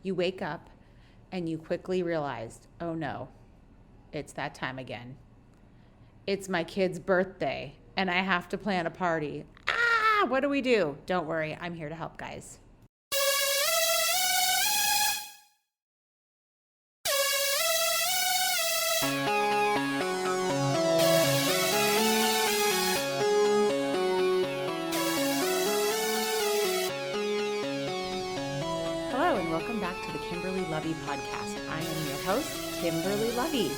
You wake up and you quickly realized, oh no, it's that time again. It's my kid's birthday and I have to plan a party. Ah, what do we do? Don't worry, I'm here to help, guys. Hello and welcome back to the Kimberly Lovey podcast. I am your host, Kimberly Lovey.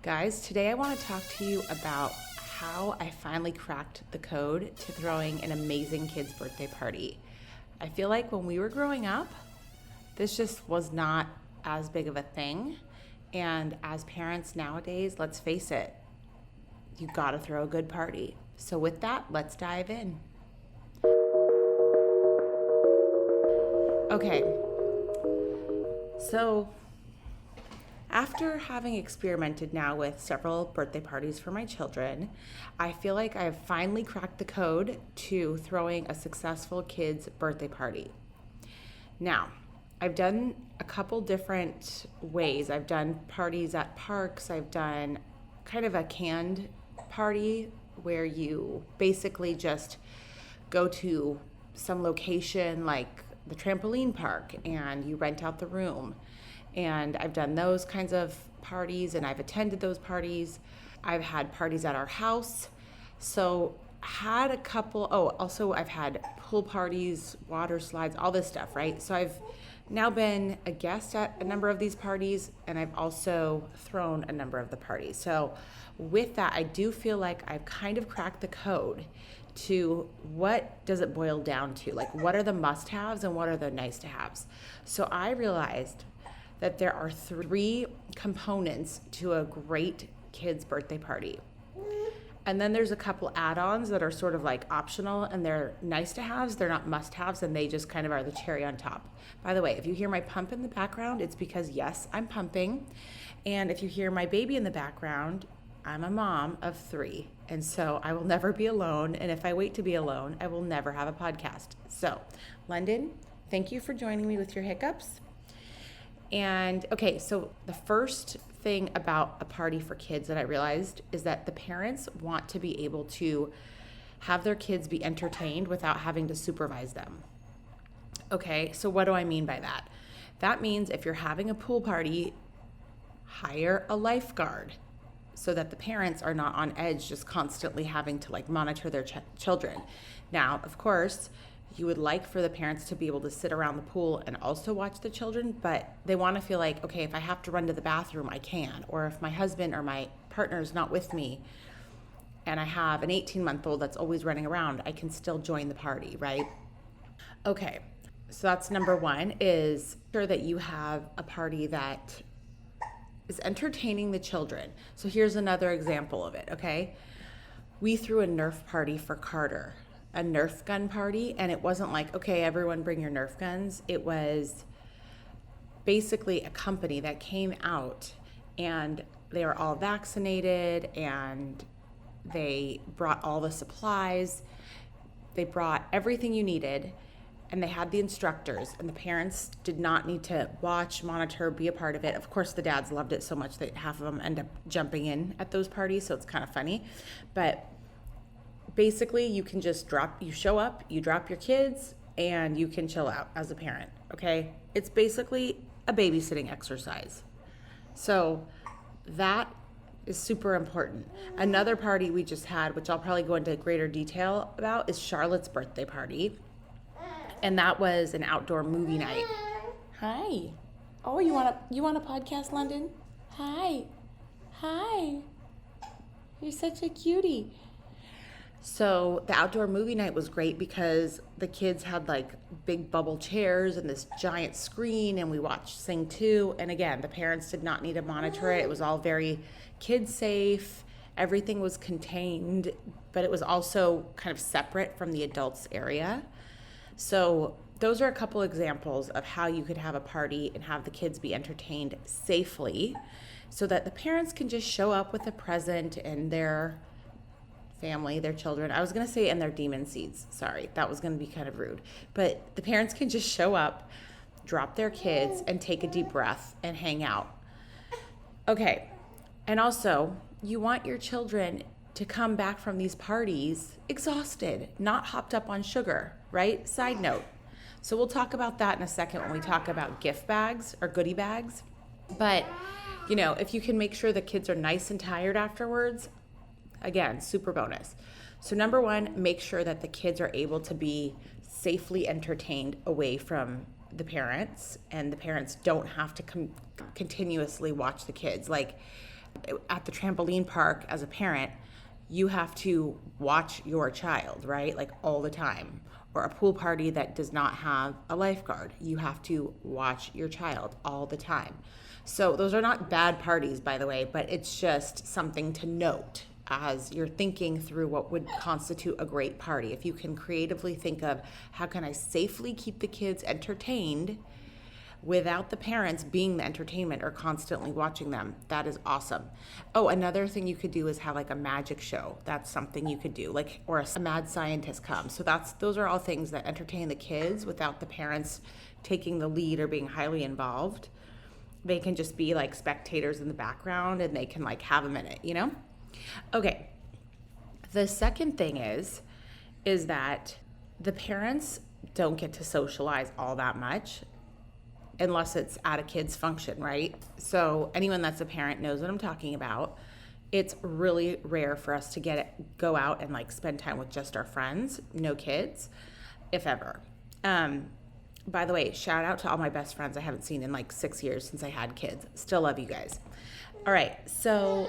Guys, today I want to talk to you about how I finally cracked the code to throwing an amazing kid's birthday party. I feel like when we were growing up, this just was not as big of a thing. And as parents nowadays, let's face it, you got to throw a good party. So with that, let's dive in. Okay, so after having experimented now with several birthday parties for my children, I feel like I have finally cracked the code to throwing a successful kid's birthday party. Now, I've done a couple different ways. I've done parties at parks. I've done kind of a canned party where you basically just go to some location like the trampoline park and you rent out the room. And I've done those kinds of parties and I've attended those parties. I've had parties at our house. So had a couple, also I've had pool parties, water slides, all this stuff, right? So I've now been a guest at a number of these parties and I've also thrown a number of the parties. So with that, I do feel like I've kind of cracked the code to what does it boil down to? Like what are the must-haves and what are the nice-to-haves? So I realized that there are 3 components to a great kid's birthday party. And then there's a couple add-ons that are sort of like optional and they're nice-to-haves, they're not must-haves, and they just kind of are the cherry on top. By the way, if you hear my pump in the background, it's because yes, I'm pumping. And if you hear my baby in the background, I'm a mom of 3, and so I will never be alone, and if I wait to be alone, I will never have a podcast. So, London, thank you for joining me with your hiccups. And okay, so the first thing about a party for kids that I realized is that the parents want to be able to have their kids be entertained without having to supervise them. Okay, so what do I mean by that? That means if you're having a pool party, hire a lifeguard, so that the parents are not on edge just constantly having to like monitor their children. Now, of course, you would like for the parents to be able to sit around the pool and also watch the children, but they want to feel like, okay, if I have to run to the bathroom, I can. Or if my husband or my partner is not with me and I have an 18-month-old that's always running around, I can still join the party, right? Okay, so that's number 1, is sure that you have a party that is entertaining the children. So here's another example of it, okay? We threw a Nerf party for Carter, a Nerf gun party, and it wasn't like, okay, everyone bring your Nerf guns. It was basically a company that came out and they were all vaccinated and they brought all the supplies. They brought everything you needed. And they had the instructors, and the parents did not need to watch, monitor, be a part of it. Of course, the dads loved it so much that half of them end up jumping in at those parties, so it's kind of funny. But basically, you can just you show up, you drop your kids, and you can chill out as a parent, okay? It's basically a babysitting exercise. So that is super important. Another party we just had, which I'll probably go into greater detail about, is Charlotte's birthday party. And that was an outdoor movie night. Hi. Oh, you want a podcast, London? Hi. You're such a cutie. So the outdoor movie night was great because the kids had like big bubble chairs and this giant screen, and we watched Sing 2. And again, the parents did not need to monitor it. It was all very kid safe. Everything was contained, but it was also kind of separate from the adults area. So those are a couple examples of how you could have a party and have the kids be entertained safely so that the parents can just show up with a present and their family, their children. I was going to say and their demon seeds. Sorry, that was going to be kind of rude. But the parents can just show up, drop their kids, and take a deep breath and hang out. Okay. And also, you want your children to come back from these parties exhausted, not hopped up on sugar, right? Side note. So we'll talk about that in a second when we talk about gift bags or goodie bags. But, if you can make sure the kids are nice and tired afterwards, again, super bonus. So number one, make sure that the kids are able to be safely entertained away from the parents, and the parents don't have to continuously watch the kids. Like at the trampoline park, as a parent, you have to watch your child, right? Like all the time. Or a pool party that does not have a lifeguard, you have to watch your child all the time. So those are not bad parties, by the way, but it's just something to note as you're thinking through what would constitute a great party. If you can creatively think of how can I safely keep the kids entertained without the parents being the entertainment or constantly watching them, that is awesome. Oh, another thing you could do is have like a magic show. That's something you could do, like, or a mad scientist comes. So those are all things that entertain the kids without the parents taking the lead or being highly involved. They can just be like spectators in the background, and they can like have a minute, Okay. The second thing is that the parents don't get to socialize all that much unless it's at a kid's function, right? So anyone that's a parent knows what I'm talking about. It's really rare for us to go out and like spend time with just our friends, no kids, if ever. By the way, shout out to all my best friends I haven't seen in like 6 years since I had kids. Still love you guys. All right, so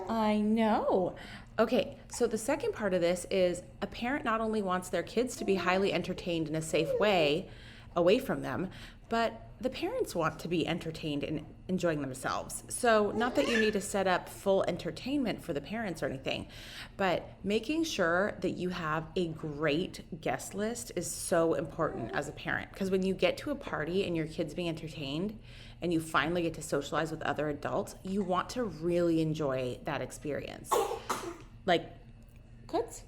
I know. Okay, so the second part of this is a parent not only wants their kids to be highly entertained in a safe way away from them, but the parents want to be entertained and enjoying themselves. So not that you need to set up full entertainment for the parents or anything, but making sure that you have a great guest list is so important as a parent. Because when you get to a party and your kid's being entertained and you finally get to socialize with other adults, you want to really enjoy that experience. Like, goods?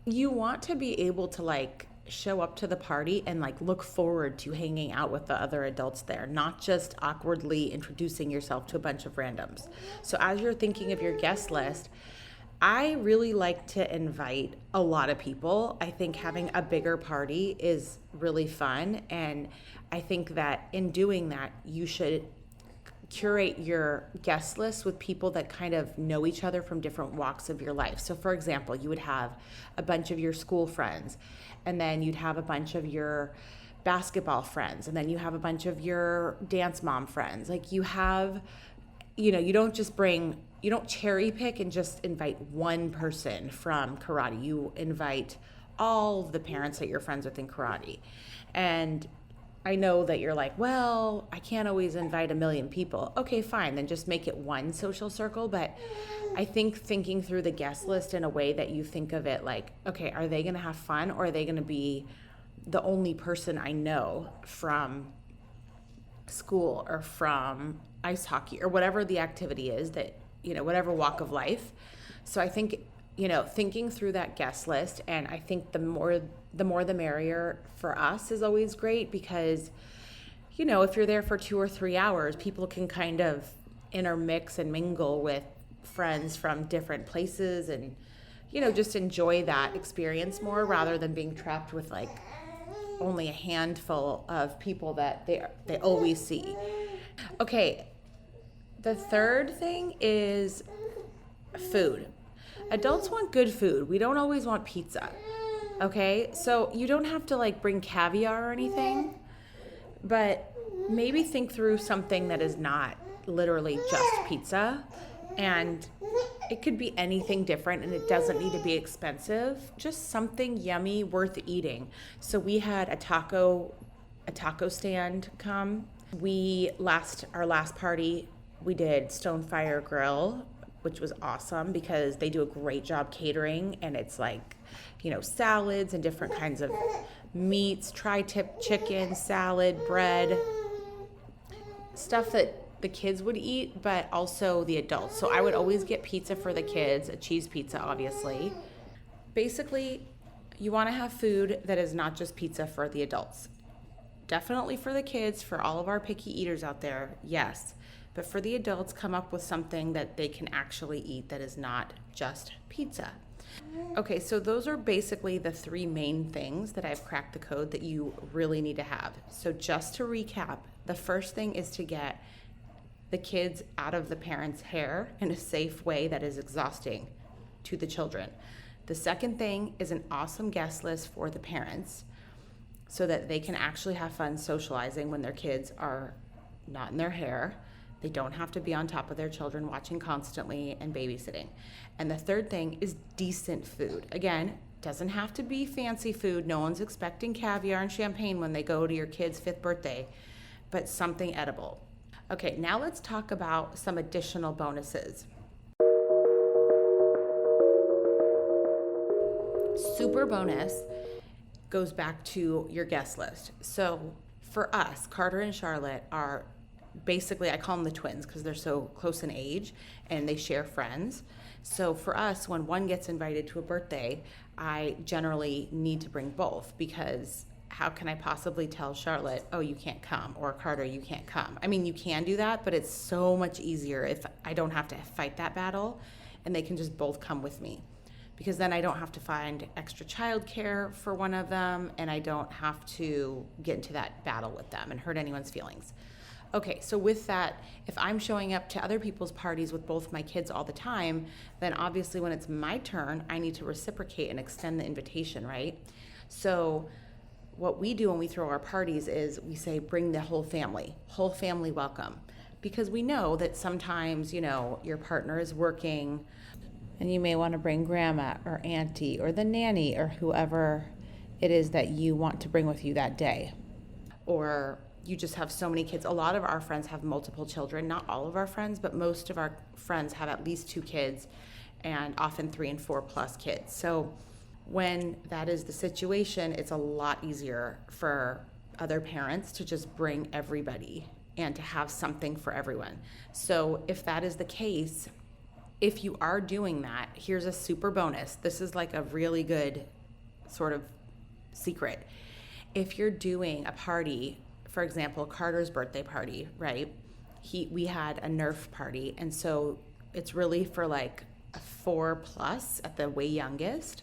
You want to be able to like show up to the party and like look forward to hanging out with the other adults there, not just awkwardly introducing yourself to a bunch of randoms. So as you're thinking of your guest list, I really like to invite a lot of people. I think having a bigger party is really fun, and I think that in doing that, you should curate your guest list with people that kind of know each other from different walks of your life. So for example, you would have a bunch of your school friends, and then you'd have a bunch of your basketball friends, and then you have a bunch of your dance mom friends. Like you have, you don't cherry pick and just invite one person from karate. You invite all the parents that you're friends with in karate. And I know that you're like, well, I can't always invite a million people. Okay, fine. Then just make it one social circle. But I think thinking through the guest list in a way that you think of it like, okay, are they going to have fun, or are they going to be the only person I know from school or from ice hockey or whatever the activity is that, whatever walk of life. So I think, thinking through that guest list, and I think the more the merrier for us is always great, because if you're there for 2 or 3 hours, people can kind of intermix and mingle with friends from different places, and just enjoy that experience more, rather than being trapped with like only a handful of people that they always see. Okay, the third thing is food. Adults want good food. We don't always want pizza. Okay, so you don't have to like bring caviar or anything, but maybe think through something that is not literally just pizza, and it could be anything different, and it doesn't need to be expensive. Just something yummy, worth eating. So we had a taco stand come. Our last party, we did Stonefire Grill, which was awesome because they do a great job catering, and it's like, salads and different kinds of meats, tri-tip chicken, salad, bread, stuff that the kids would eat, but also the adults. So I would always get pizza for the kids, a cheese pizza, obviously. Basically, You want to have food that is not just pizza for the adults. Definitely for the kids, for all of our picky eaters out there, yes. But for the adults, come up with something that they can actually eat that is not just pizza. Okay, so those are basically the three main things that I've cracked the code that you really need to have. So just to recap, the first thing is to get the kids out of the parents' hair in a safe way that is exhausting to the children. The second thing is an awesome guest list for the parents so that they can actually have fun socializing when their kids are not in their hair. They don't have to be on top of their children watching constantly and babysitting. And the third thing is decent food. Again, doesn't have to be fancy food. No one's expecting caviar and champagne when they go to your kid's 5th birthday, but something edible. Okay, now let's talk about some additional bonuses. Super bonus goes back to your guest list. So for us, Carter and Charlotte are basically, I call them the twins because they're so close in age and they share friends. So for us, when one gets invited to a birthday, I generally need to bring both, because how can I possibly tell Charlotte, oh, you can't come, or Carter, you can't come? I mean, you can do that, but it's so much easier if I don't have to fight that battle and they can just both come with me, because then I don't have to find extra childcare for one of them and I don't have to get into that battle with them and hurt anyone's feelings. Okay, so with that, if I'm showing up to other people's parties with both my kids all the time, then obviously when it's my turn, I need to reciprocate and extend the invitation, right? So what we do when we throw our parties is we say, bring the whole family welcome. Because we know that sometimes, your partner is working and you may want to bring grandma or auntie or the nanny or whoever it is that you want to bring with you that day. Or you just have so many kids. A lot of our friends have multiple children. Not all of our friends, but most of our friends have at least 2 kids, and often 3 and 4 plus kids. So when that is the situation, it's a lot easier for other parents to just bring everybody and to have something for everyone. So if that is the case, if you are doing that, here's a super bonus. This is like a really good sort of secret. If you're doing a party, for example, Carter's birthday party, right? We had a Nerf party, and so it's really for like a 4+ at the way youngest.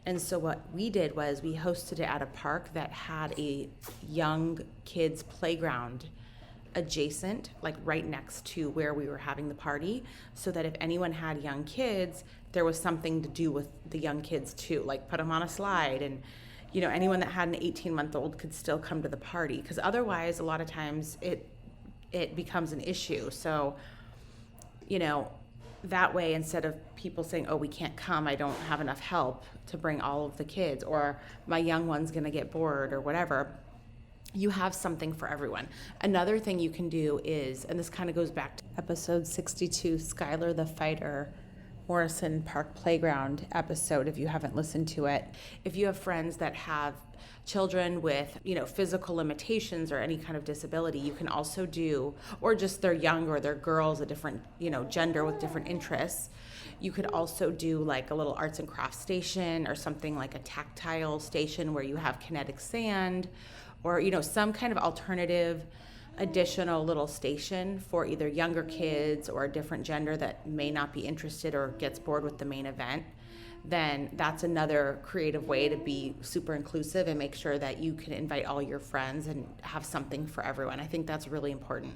And so what we did was we hosted it at a park that had a young kids playground adjacent, like right next to where we were having the party, so that if anyone had young kids, there was something to do with the young kids too, like put them on a slide, and anyone that had an 18-month-old could still come to the party, because otherwise a lot of times it becomes an issue. So that way, instead of people saying, oh, we can't come, I don't have enough help to bring all of the kids, or my young one's gonna get bored or whatever, you have something for everyone. Another thing you can do is, and this kind of goes back to episode 62, Skylar the Fighter, Morrison Park Playground episode, if you haven't listened to it. If you have friends that have children with, physical limitations or any kind of disability, you can also do, or just they're young or they're girls, a different, gender with different interests, you could also do like a little arts and crafts station, or something like a tactile station where you have kinetic sand, or, some kind of alternative additional little station for either younger kids or a different gender that may not be interested or gets bored with the main event. Then that's another creative way to be super inclusive and make sure that you can invite all your friends and have something for everyone. I think that's really important.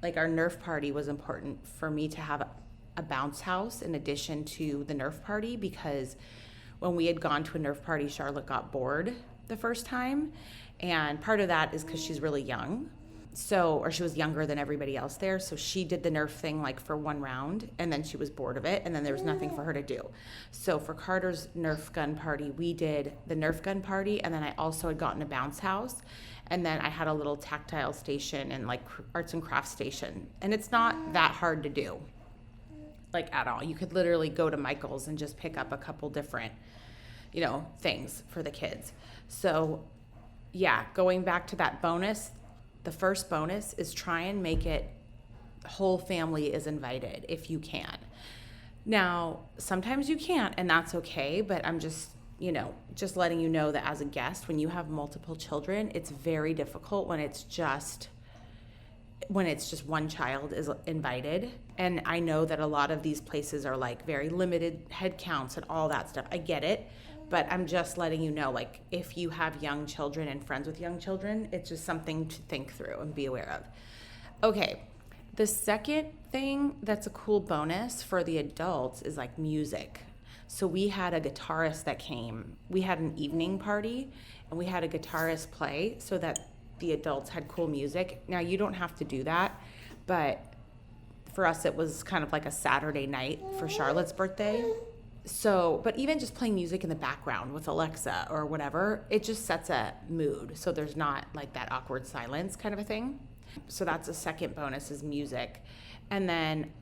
Like our Nerf party was important for me to have a bounce house in addition to the Nerf party, because when we had gone to a Nerf party, Charlotte got bored the first time. And part of that is because she's really young. Or she was younger than everybody else there. So she did the Nerf thing like for 1 round, and then she was bored of it, and then there was nothing for her to do. So for Carter's Nerf gun party, we did the Nerf gun party, and then I also had gotten a bounce house, and then I had a little tactile station and like arts and crafts station. And it's not that hard to do, like at all. You could literally go to Michael's and just pick up a couple different, things for the kids. So yeah, going back to that bonus, the first bonus is try and make it whole family is invited if you can. Now, sometimes you can't, and that's okay, but I'm just just letting you know that as a guest, when you have multiple children, it's very difficult when it's just one child is invited. And I know that a lot of these places are like very limited head counts and all that stuff. I get it, but I'm just letting you know, like, if you have young children and friends with young children, it's just something to think through and be aware of. Okay, the second thing that's a cool bonus for the adults is like music. So we had a guitarist that came. We had an evening party and we had a guitarist play so that the adults had cool music. Now, you don't have to do that, but for us, it was kind of like a Saturday night for Charlotte's birthday. So, but even just playing music in the background with Alexa or whatever, it just sets a mood. So there's not like that awkward silence kind of a thing. So that's a second bonus, is music. And then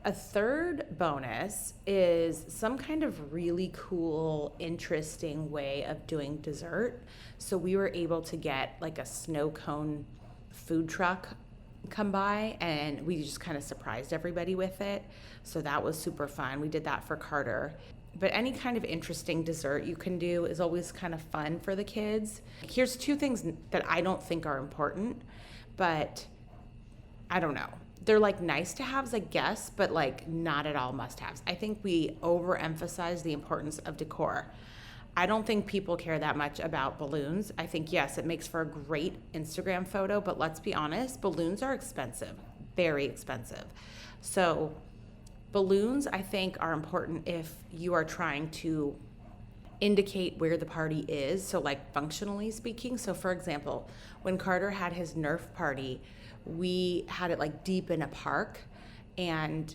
a third bonus is some kind of really cool, interesting way of doing dessert. So we were able to get like a snow cone food truck come by, and we just kind of surprised everybody with it. So that was super fun. We did that for Carter. But any kind of interesting dessert you can do is always kind of fun for the kids. Here's two things that I don't think are important, but I don't know. They're like nice to haves, I guess, but like not at all must haves. I think we overemphasize the importance of decor. I don't think people care that much about balloons. I think, yes, it makes for a great Instagram photo, but let's be honest, balloons are expensive, very expensive. So balloons, I think, are important if you are trying to indicate where the party is. So like functionally speaking. So for example, when Carter had his Nerf party, we had it like deep in a park, and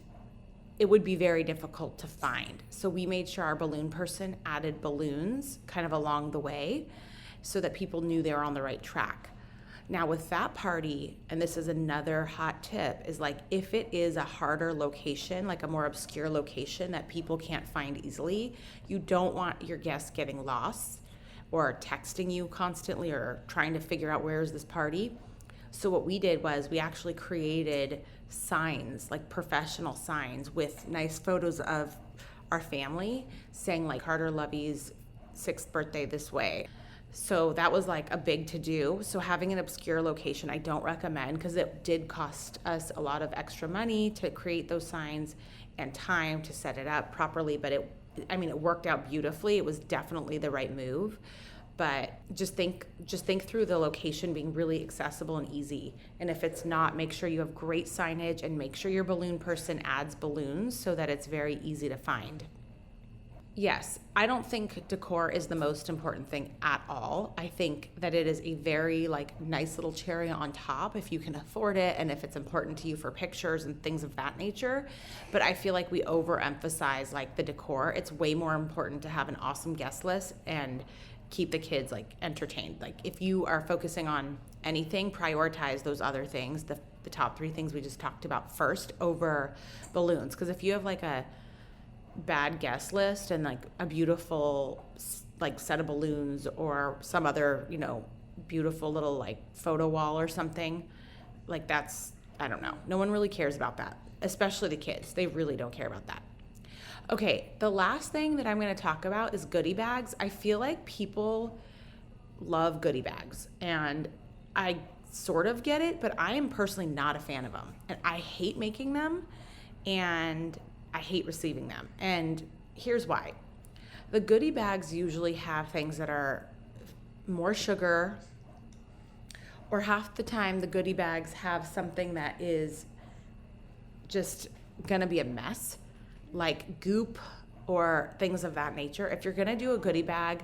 it would be very difficult to find. So we made sure our balloon person added balloons kind of along the way so that people knew they were on the right track. Now with that party, and this is another hot tip, is like if it is a harder location, like a more obscure location that people can't find easily, you don't want your guests getting lost or texting you constantly or trying to figure out where is this party. So what we did was we actually created signs, like professional signs with nice photos of our family saying like Carter Lovey's 6th birthday this way. So that was like a big to do. So having an obscure location, I don't recommend, because it did cost us a lot of extra money to create those signs and time to set it up properly. But it worked out beautifully. It was definitely the right move. But just think through the location being really accessible and easy. And if it's not, make sure you have great signage and make sure your balloon person adds balloons so that it's very easy to find. Yes, I don't think decor is the most important thing at all. I think that it is a very nice little cherry on top if you can afford it and if it's important to you for pictures and things of that nature. But I feel like we overemphasize the decor. It's way more important to have an awesome guest list and keep the kids entertained. If you are focusing on anything, prioritize those other things, the top 3 things we just talked about first over balloons. Because if you have a bad guest list and a beautiful set of balloons or some other beautiful little photo wall or something, that's, I don't know, no one really cares about that, especially the kids. They really don't care about that. Okay, the last thing that I'm going to talk about is goodie bags. I feel like people love goodie bags, and I sort of get it, but I am personally not a fan of them. And I hate making them, and I hate receiving them. And here's why. The goodie bags usually have things that are more sugar, or half the time the goodie bags have something that is just going to be a mess, like goop or things of that nature. If you're going to do a goodie bag,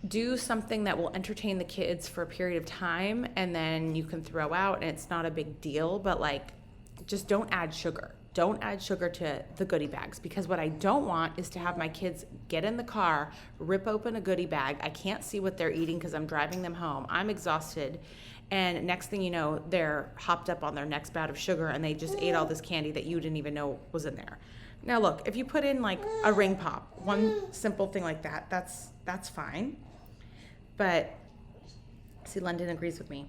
do something that will entertain the kids for a period of time and then you can throw out and it's not a big deal, but just don't add sugar. Don't add sugar to the goodie bags, because what I don't want is to have my kids get in the car, rip open a goodie bag. I can't see what they're eating because I'm driving them home. I'm exhausted. And next thing you know, they're hopped up on their next bout of sugar and they just ate all this candy that you didn't even know was in there. Now look, if you put in a ring pop, one simple thing like that, that's fine. But see, London agrees with me.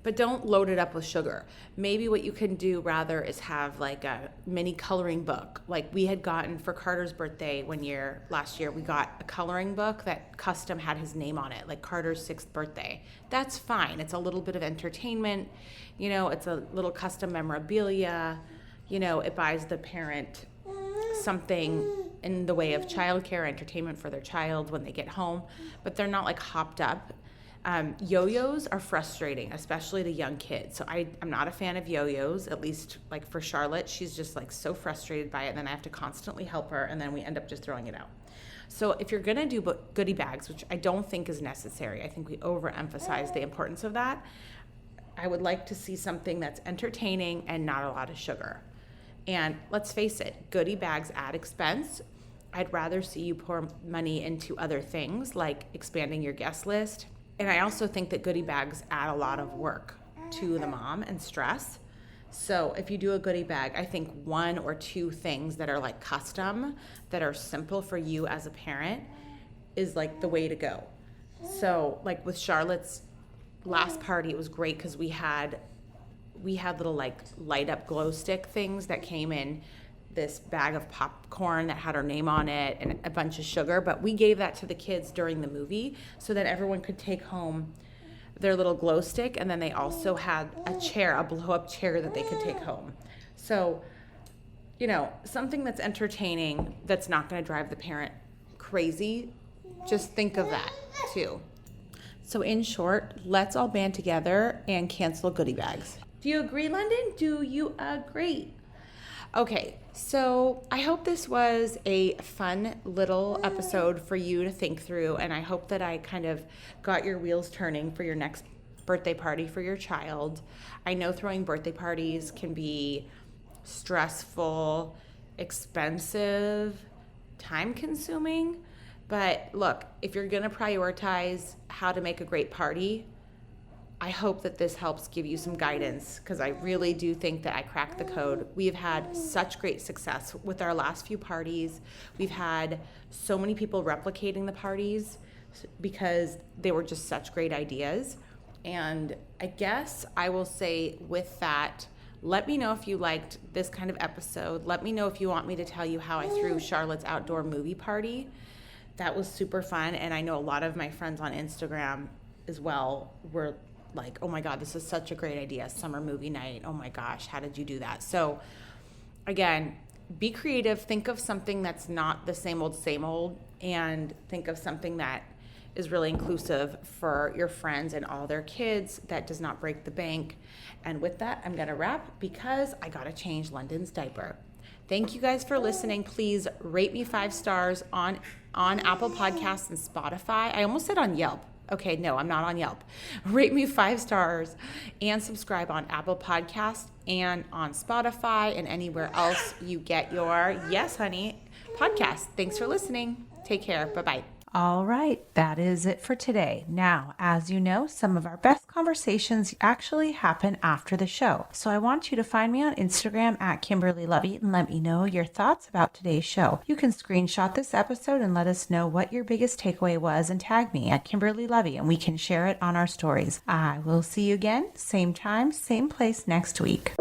but don't load it up with sugar. Maybe what you can do rather is have like a mini coloring book. Like we had gotten for Carter's birthday last year, we got a coloring book that custom had his name on it, like Carter's 6th birthday. That's fine. It's a little bit of entertainment. It's a little custom memorabilia. It buys the parent something in the way of childcare, entertainment for their child when they get home, but they're not like hopped up. Yo-yos are frustrating, especially to young kids. So I'm not a fan of yo-yos, at least like for Charlotte. She's just like so frustrated by it, and then I have to constantly help her, and then we end up just throwing it out. So if you're gonna do goodie bags, which I don't think is necessary, I think we overemphasize the importance of that, I would like to see something that's entertaining and not a lot of sugar. And let's face it, goodie bags add expense. I'd rather see you pour money into other things like expanding your guest list. And I also think that goodie bags add a lot of work to the mom and stress. So if you do a goodie bag, I think 1 or 2 things that are like custom, that are simple for you as a parent is like the way to go. So like with Charlotte's last party, it was great because we had little like light up glow stick things that came in this bag of popcorn that had her name on it and a bunch of sugar, but we gave that to the kids during the movie so that everyone could take home their little glow stick, and then they also had a blow up chair that they could take home. So, something that's entertaining, that's not going to drive the parent crazy. Just think of that too. So in short, let's all band together and cancel goodie bags. Do you agree, London? Do you agree? Okay, so I hope this was a fun little episode for you to think through, and I hope that I kind of got your wheels turning for your next birthday party for your child. I know throwing birthday parties can be stressful, expensive, time-consuming, but look, if you're gonna prioritize how to make a great party, I hope that this helps give you some guidance, because I really do think that I cracked the code. We've had such great success with our last few parties. We've had so many people replicating the parties because they were just such great ideas. And I guess I will say with that, let me know if you liked this kind of episode. Let me know if you want me to tell you how I threw Charlotte's outdoor movie party. That was super fun. And I know a lot of my friends on Instagram as well were like, oh my God, this is such a great idea. Summer movie night. Oh my gosh, how did you do that? So again, be creative. Think of something that's not the same old, and think of something that is really inclusive for your friends and all their kids, that does not break the bank. And with that, I'm gonna wrap because I gotta change London's diaper. Thank you guys for listening. Please rate me 5 stars on Apple Podcasts and Spotify. I almost said on Yelp. Okay, no, I'm not on Yelp. Rate me 5 stars and subscribe on Apple Podcasts and on Spotify and anywhere else you get your Yes Honey podcast. Thanks for listening. Take care. Bye-bye. All right, that is it for today. Now, as you know, some of our best conversations actually happen after the show. So I want you to find me on Instagram at Kimberly Lovey and let me know your thoughts about today's show. You can screenshot this episode and let us know what your biggest takeaway was and tag me at Kimberly Lovey, and we can share it on our stories. I will see you again, same time, same place next week.